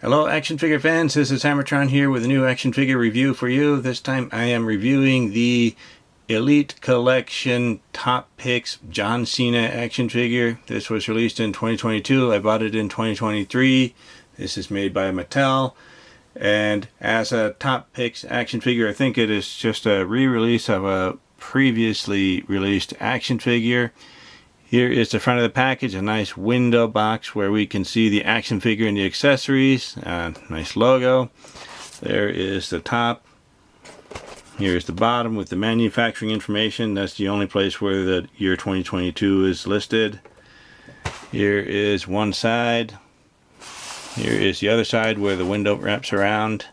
Hello action figure fans, this is HammerTron here with a new action figure review for you. This time I am reviewing the Elite Collection Top Picks John Cena action figure. This was released in 2022. I bought it in 2023. This is made by Mattel. And as a Top Picks action figure, I think it is just a re-release of a previously released action figure. Here is the front of the package, a nice window box where we can see the action figure and the accessories. Nice logo. There is the top. Here is the bottom with the manufacturing information. That's the only place where the year 2022 is listed. Here is one side. Here is the other side where the window wraps around.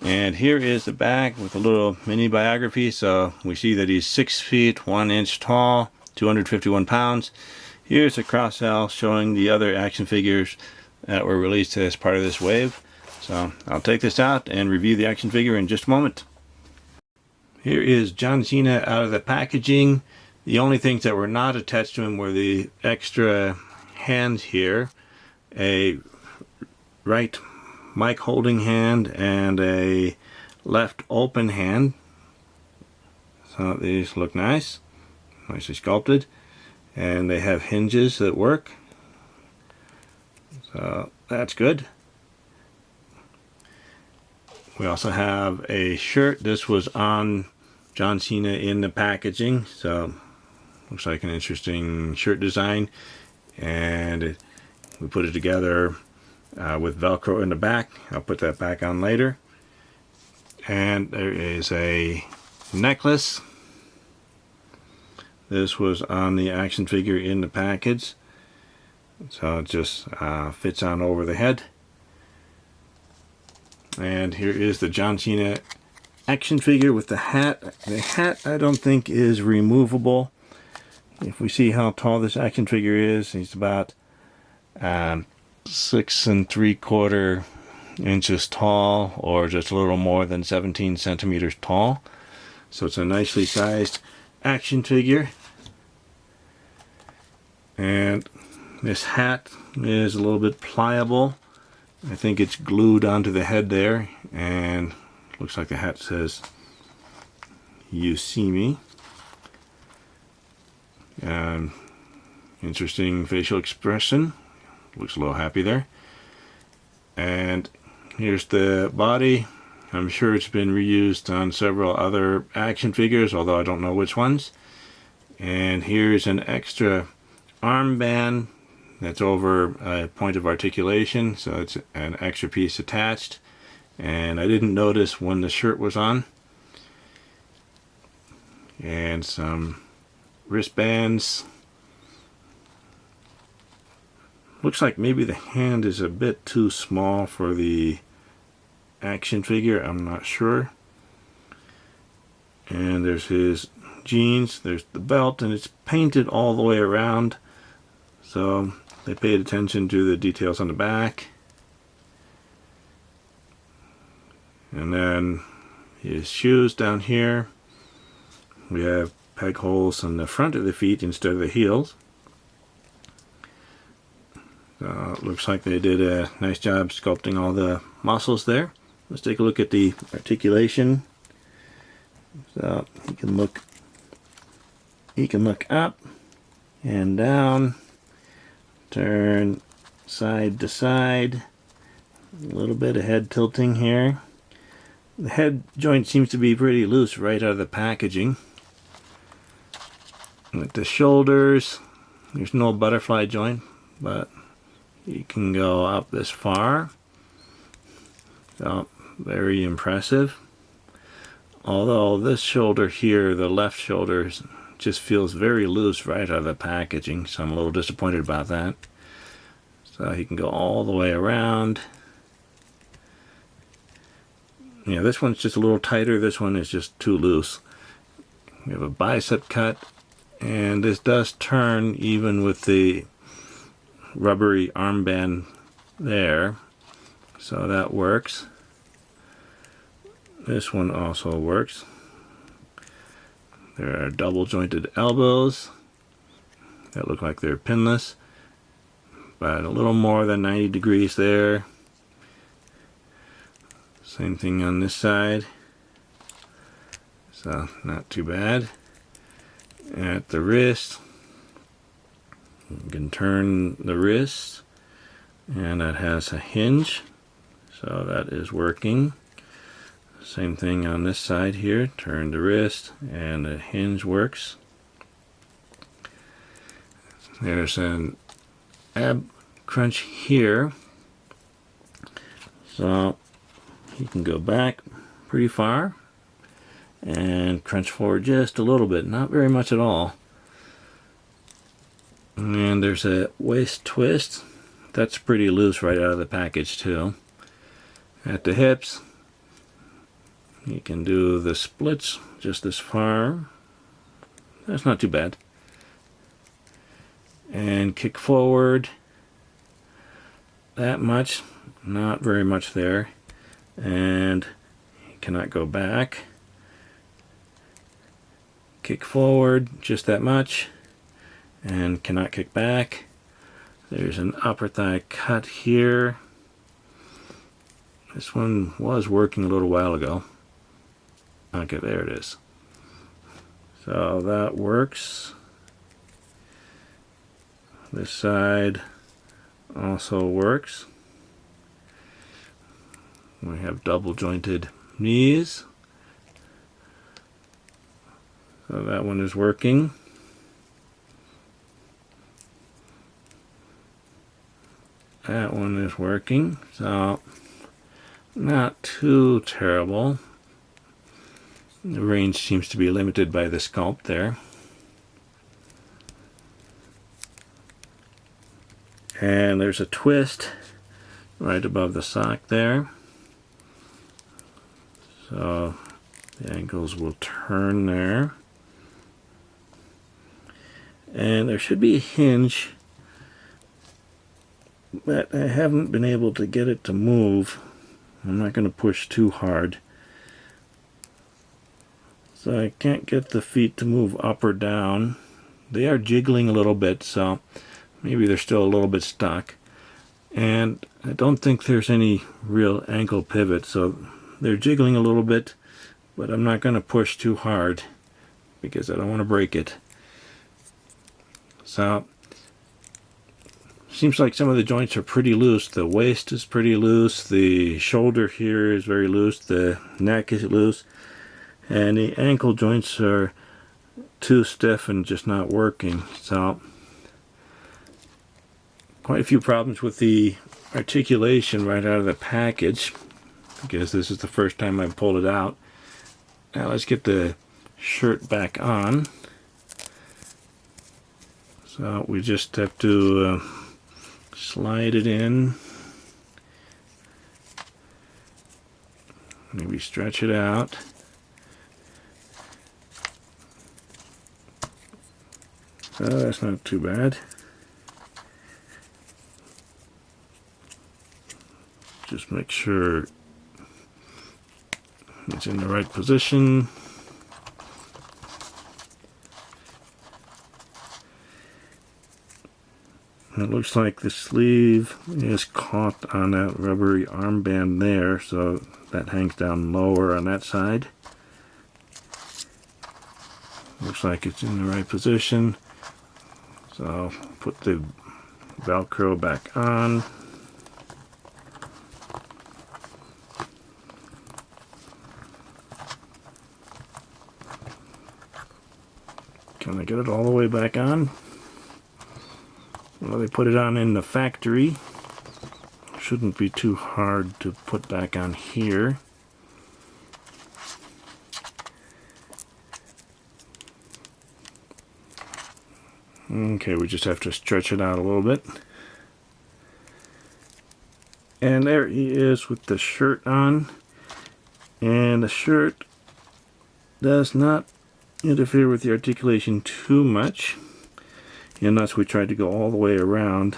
And here is the back with a little mini biography. So we see that he's 6 feet 1 inch tall, 251 pounds. Here's a cross-sell showing the other action figures that were released as part of this wave. So I'll take this out and review the action figure in just a moment. Here is John Cena out of the packaging. The only things that were not attached to him were the extra hands here, a right mic holding hand and a left open hand. So these look nice. Nicely sculpted, and they have hinges that work, so that's good. We also have a shirt. This was on John Cena in the packaging, so looks like an interesting shirt design, and we put it together with Velcro in the back. I'll put that back on later. And there is a necklace. This was on the action figure in the package, so it just fits on over the head. And here is the John Cena action figure with the hat. The hat I don't think is removable. If we see how tall this action figure is, he's about 6 3/4 inches tall, or just a little more than 17 centimeters tall. So it's a nicely sized action figure. And this hat is a little bit pliable. I think it's glued onto the head there, and looks like the hat says "You see me." Interesting facial expression. Looks a little happy there. And here's the body. I'm sure it's been reused on several other action figures, although I don't know which ones. And here's an extra armband that's over a point of articulation, so it's an extra piece attached, and I didn't notice when the shirt was on. And some wristbands. Looks like maybe the hand is a bit too small for the action figure, I'm not sure. And there's his jeans, there's the belt, and it's painted all the way around, so they paid attention to the details on the back. And then his shoes down here, we have peg holes on the front of the feet instead of the heels. So it looks like they did a nice job sculpting all the muscles there. Let's take a look at the articulation. So you can look up and down, turn side to side, a little bit of head tilting here. The head joint seems to be pretty loose right out of the packaging. With the shoulders, there's no butterfly joint, but you can go up this far. So very impressive. Although this shoulder here, the left shoulder, just feels very loose right out of the packaging, so I'm a little disappointed about that. So he can go all the way around. Yeah, this one's just a little tighter, this one is just too loose. We have a bicep cut, and this does turn even with the rubbery armband there, so that works. This one also works. There are double jointed elbows that look like they're pinless, but a little more than 90 degrees there. Same thing on this side. So not too bad. At the wrist, you can turn the wrist, and that has a hinge, so that is working. Same thing on this side here, turn the wrist and the hinge works. There's an ab crunch here, so you can go back pretty far and crunch forward just a little bit, not very much at all. And there's a waist twist, that's pretty loose right out of the package too. At the hips, you can do the splits just this far, that's not too bad. And kick forward that much, not very much there, and you cannot go back. Kick forward just that much and cannot kick back. There's an upper thigh cut here. This one was working a little while ago. Okay, there it is. So that works. This side also works. We have double jointed knees. So that one is working. That one is working. So not too terrible. The range seems to be limited by the sculpt there. And there's a twist right above the sock there. So the ankles will turn there. And there should be a hinge, but I haven't been able to get it to move. I'm not going to push too hard. So I can't get the feet to move up or down. They are jiggling a little bit, so maybe they're still a little bit stuck. And I don't think there's any real ankle pivot, so they're jiggling a little bit, but I'm not going to push too hard because I don't want to break it. So seems like some of the joints are pretty loose. The waist is pretty loose, the shoulder here is very loose, the neck is loose, and the ankle joints are too stiff and just not working. So quite a few problems with the articulation right out of the package, because this is the first time I've pulled it out. Now let's get the shirt back on. So we just have to slide it in, maybe stretch it out. So that's not too bad. Just make sure it's in the right position. It looks like the sleeve is caught on that rubbery armband there, so that hangs down lower on that side. Looks like it's in the right position. So I'll put the Velcro back on. Can I get it all the way back on? Well, they put it on in the factory. Shouldn't be too hard to put back on here. Okay, we just have to stretch it out a little bit. And there he is with the shirt on. And the shirt does not interfere with the articulation too much, unless we try to go all the way around.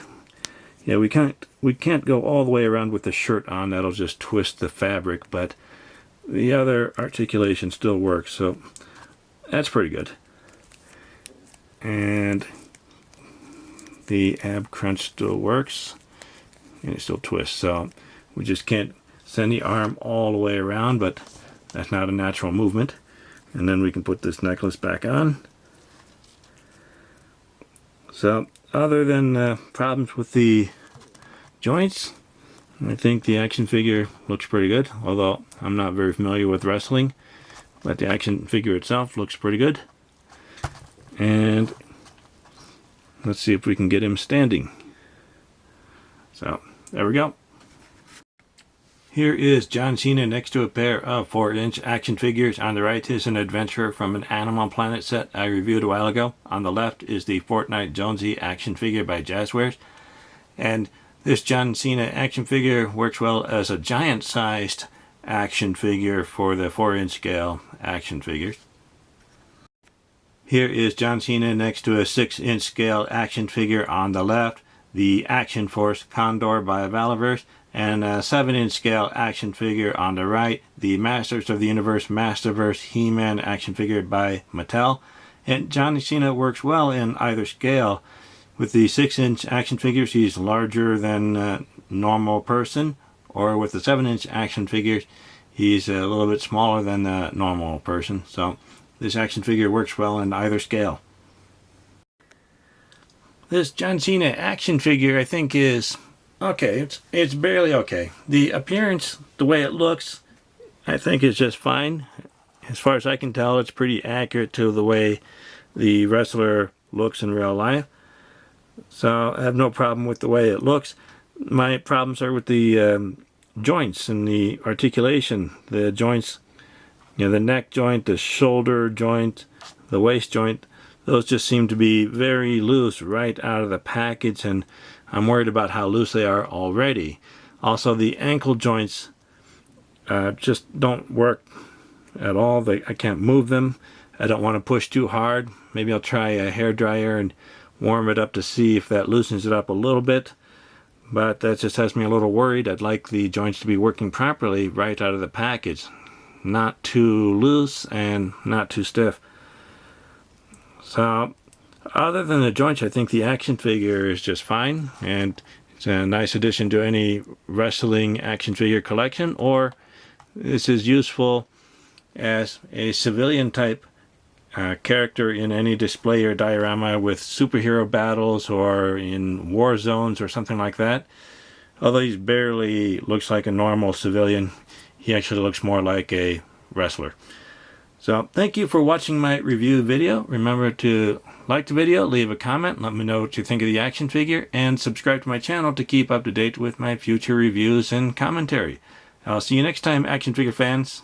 Yeah, we can't go all the way around with the shirt on. That'll just twist the fabric, but the other articulation still works, so that's pretty good. And the ab crunch still works, and it still twists, so we just can't send the arm all the way around, but that's not a natural movement. And then we can put this necklace back on. So other than problems with the joints, I think the action figure looks pretty good, although I'm not very familiar with wrestling, but the action figure itself looks pretty good. And let's see if we can get him standing. So there we go. Here is John Cena next to a pair of 4-inch action figures. On the right is an adventurer from an Animal Planet set I reviewed a while ago. On the left is the Fortnite Jonesy action figure by Jazzwares. And this John Cena action figure works well as a giant-sized action figure for the 4-inch scale action figures. Here is John Cena next to a 6-inch scale action figure on the left, the Action Force Condor by Valaverse, and a 7-inch scale action figure on the right, the Masters of the Universe Masterverse He-Man action figure by Mattel. And John Cena works well in either scale. With the 6-inch action figures, he's larger than a normal person, or with the 7-inch action figures, he's a little bit smaller than the normal person. So this action figure works well in either scale. This John Cena action figure I think is okay. It's barely okay. The appearance, the way it looks, I think is just fine. As far as I can tell, it's pretty accurate to the way the wrestler looks in real life. So I have no problem with the way it looks. My problems are with the joints and the articulation. The joints, you know, the neck joint, the shoulder joint, the waist joint, those just seem to be very loose right out of the package, and I'm worried about how loose they are already. Also, the ankle joints just don't work at all. I can't move them. I don't want to push too hard. Maybe I'll try a hairdryer and warm it up to see if that loosens it up a little bit. But that just has me a little worried. I'd like the joints to be working properly right out of the package. Not too loose and not too stiff. So, other than the joints, I think the action figure is just fine, and it's a nice addition to any wrestling action figure collection, or this is useful as a civilian type character in any display or diorama with superhero battles or in war zones or something like that. Although he barely looks like a normal civilian, he actually looks more like a wrestler. So thank you for watching my review video. Remember to like the video, leave a comment, let me know what you think of the action figure, and subscribe to my channel to keep up to date with my future reviews and commentary. I'll see you next time, action figure fans.